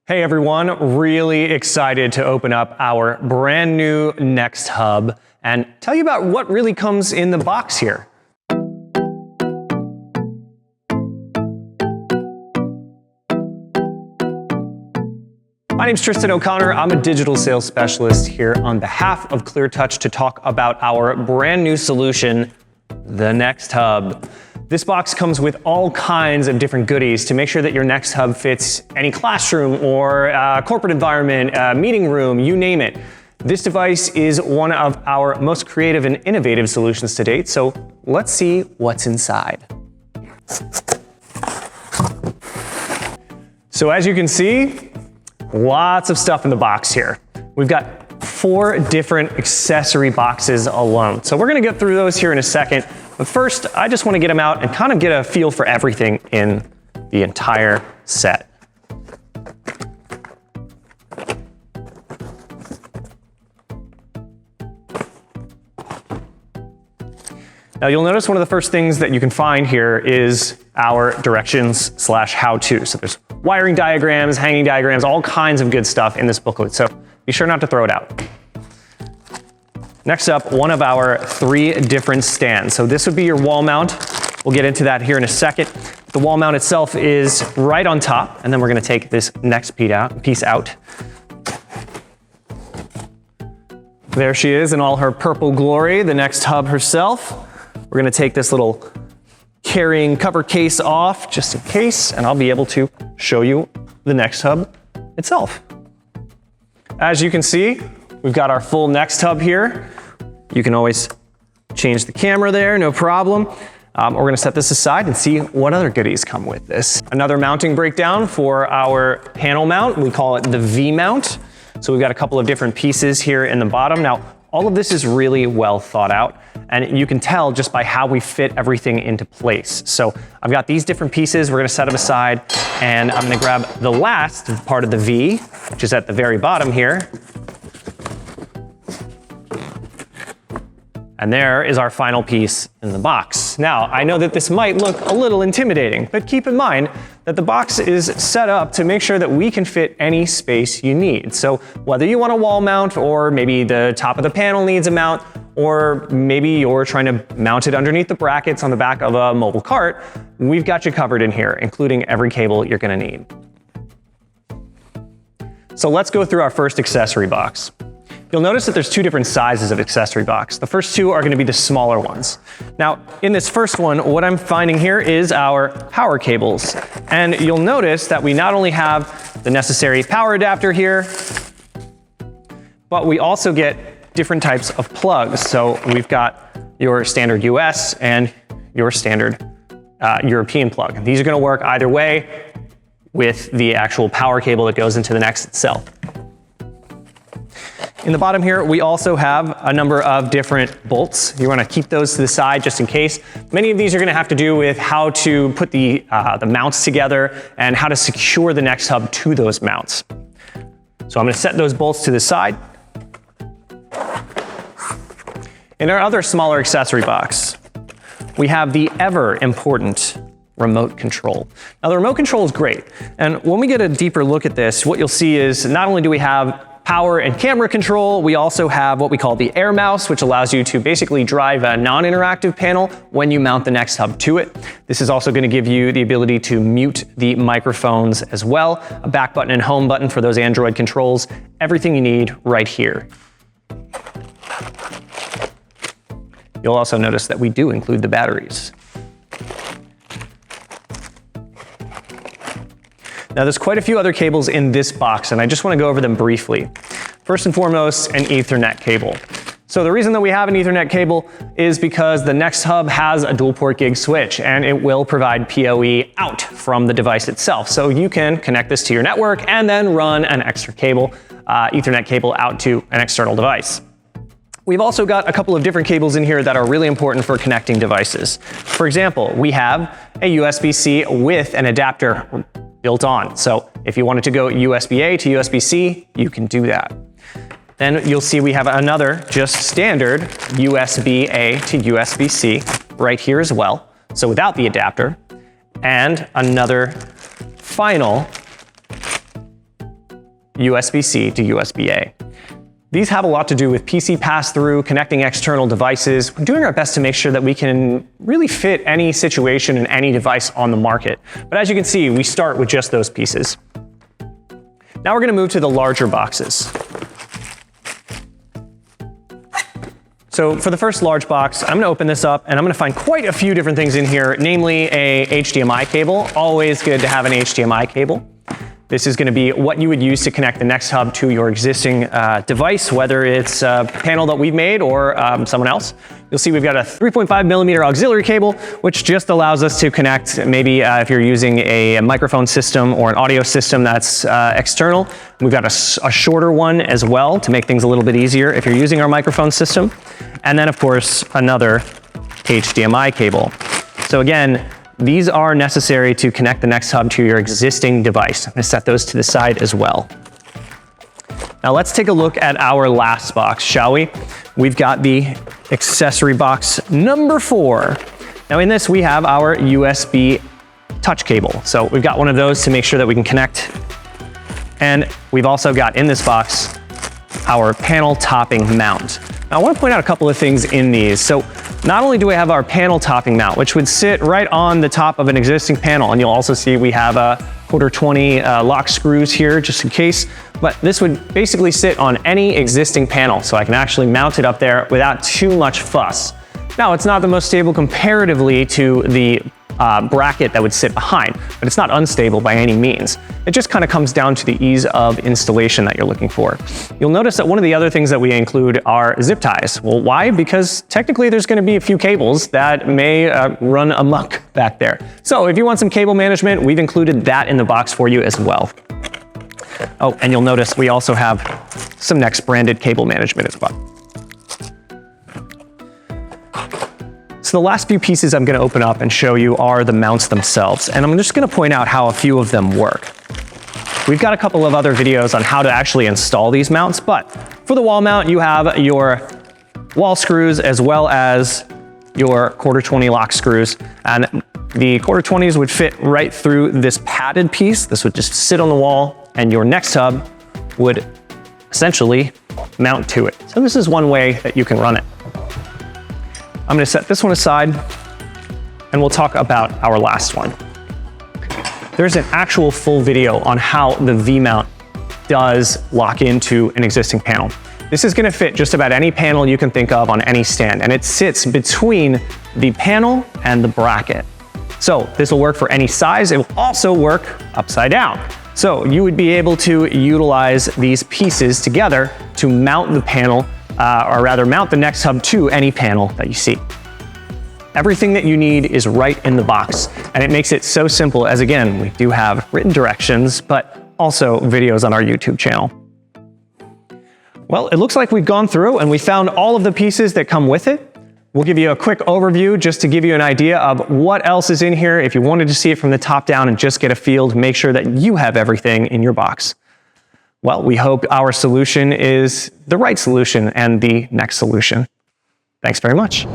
Hey everyone, really excited to open up our brand new Next Hub and tell you about what really comes in the box here. My name's Tristan O'Connor. I'm a digital sales specialist here on behalf of ClearTouch to talk about our brand new solution, the Next Hub. This box comes with all kinds of different goodies to make sure that your Next Hub fits any classroom or corporate environment, meeting room, you name it. This device is one of our most creative and innovative solutions to date, so let's see what's inside. So as you can see, lots of stuff in the box here. We've got 4 different accessory boxes alone. So we're gonna get through those here in a second. But first, I just want to get them out and kind of get a feel for everything in the entire set. Now you'll notice one of the first things that you can find here is our directions/how-to. So there's wiring diagrams, hanging diagrams, all kinds of good stuff in this booklet. So be sure not to throw it out. Next up, one of our 3 different stands. So this would be your wall mount. We'll get into that here in a second. The wall mount itself is right on top, and then we're gonna take this next piece out. There she is in all her purple glory, the Next Hub herself. We're gonna take this little carrying cover case off just in case, and I'll be able to show you the Next Hub itself. As you can see, we've got our full Next Hub here. You can always change the camera there, no problem. We're gonna set this aside and see what other goodies come with this. Another mounting breakdown for our panel mount. We call it the V mount. So we've got a couple of different pieces here in the bottom. Now, all of this is really well thought out, and you can tell just by how we fit everything into place. So I've got these different pieces. We're gonna set them aside, and I'm gonna grab the last part of the V, which is at the very bottom here. And there is our final piece in the box. Now, I know that this might look a little intimidating, but keep in mind that the box is set up to make sure that we can fit any space you need. So whether you want a wall mount, or maybe the top of the panel needs a mount, or maybe you're trying to mount it underneath the brackets on the back of a mobile cart, we've got you covered in here, including every cable you're gonna need. So let's go through our first accessory box. You'll notice that there's 2 different sizes of accessory box. The first 2 are gonna be the smaller ones. Now, in this first one, what I'm finding here is our power cables. And you'll notice that we not only have the necessary power adapter here, but we also get different types of plugs. So we've got your standard US and your standard European plug. These are gonna work either way with the actual power cable that goes into the Next itself. In the bottom here, we also have a number of different bolts. You want to keep those to the side just in case. Many of these are going to have to do with how to put the mounts together and how to secure the Next Hub to those mounts. So I'm going to set those bolts to the side. In our other smaller accessory box, we have the ever important remote control. Now the remote control is great. And when we get a deeper look at this, what you'll see is not only do we have power and camera control, we also have what we call the Air Mouse, which allows you to basically drive a non-interactive panel when you mount the Next Hub to it. This is also going to give you the ability to mute the microphones as well, a back button and home button for those Android controls, everything you need right here. You'll also notice that we do include the batteries. Now there's quite a few other cables in this box, and I just want to go over them briefly. First and foremost, an Ethernet cable. So the reason that we have an Ethernet cable is because the Next Hub has a dual port gig switch, and it will provide PoE out from the device itself. So you can connect this to your network and then run an extra cable, Ethernet cable out to an external device. We've also got a couple of different cables in here that are really important for connecting devices. For example, we have a USB-C with an adapter built on. So if you wanted to go USB-A to USB-C, you can do that. Then you'll see we have another just standard USB-A to USB-C right here as well. So without the adapter, and another final USB-C to USB-A. These have a lot to do with PC pass-through, connecting external devices. We're doing our best to make sure that we can really fit any situation and any device on the market. But as you can see, we start with just those pieces. Now we're going to move to the larger boxes. So for the first large box, I'm going to open this up and I'm going to find quite a few different things in here, namely a HDMI cable. Always good to have an HDMI cable. This is going to be what you would use to connect the Next Hub to your existing device, whether it's a panel that we've made or someone else. You'll see we've got a 3.5mm auxiliary cable, which just allows us to connect maybe if you're using a microphone system or an audio system that's external. We've got a shorter one as well to make things a little bit easier if you're using our microphone system. And then of course, another HDMI cable. So again, these are necessary to connect the Next Hub to your existing device. I'm going to set those to the side as well. Now let's take a look at our last box, shall we? We've got the accessory box number 4. Now in this we have our USB touch cable. So we've got one of those to make sure that we can connect. And we've also got in this box our panel topping mount. Now I want to point out a couple of things in these. So not only do we have our panel topping mount, which would sit right on the top of an existing panel, and you'll also see we have a 1/4-20 lock screws here just in case, but this would basically sit on any existing panel, so I can actually mount it up there without too much fuss. Now it's not the most stable comparatively to the bracket that would sit behind, but it's not unstable by any means. It just kind of comes down to the ease of installation that you're looking for. You'll notice that one of the other things that we include are zip ties. Well, why? Because technically there's going to be a few cables that may run amok back there. So if you want some cable management, we've included that in the box for you as well. Oh, and you'll notice we also have some Next branded cable management as well. So the last few pieces I'm going to open up and show you are the mounts themselves, and I'm just going to point out how a few of them work. We've got a couple of other videos on how to actually install these mounts, but for the wall mount you have your wall screws as well as your 1/4-20 lock screws, and the 1/4-20s would fit right through this padded piece. This would just sit on the wall and your Next Hub would essentially mount to it. So this is one way that you can run it. I'm going to set this one aside and we'll talk about our last one. There's an actual full video on how the V-mount does lock into an existing panel. This is going to fit just about any panel you can think of on any stand, and it sits between the panel and the bracket. So this will work for any size. It will also work upside down. So you would be able to utilize these pieces together to mount the panel or rather mount the Next Hub to any panel that you see. Everything that you need is right in the box, and it makes it so simple, as again, we do have written directions, but also videos on our YouTube channel. Well, it looks like we've gone through and we found all of the pieces that come with it. We'll give you a quick overview just to give you an idea of what else is in here. If you wanted to see it from the top down and just get a feel to make sure that you have everything in your box. Well, we hope our solution is the right solution and the next solution. Thanks very much.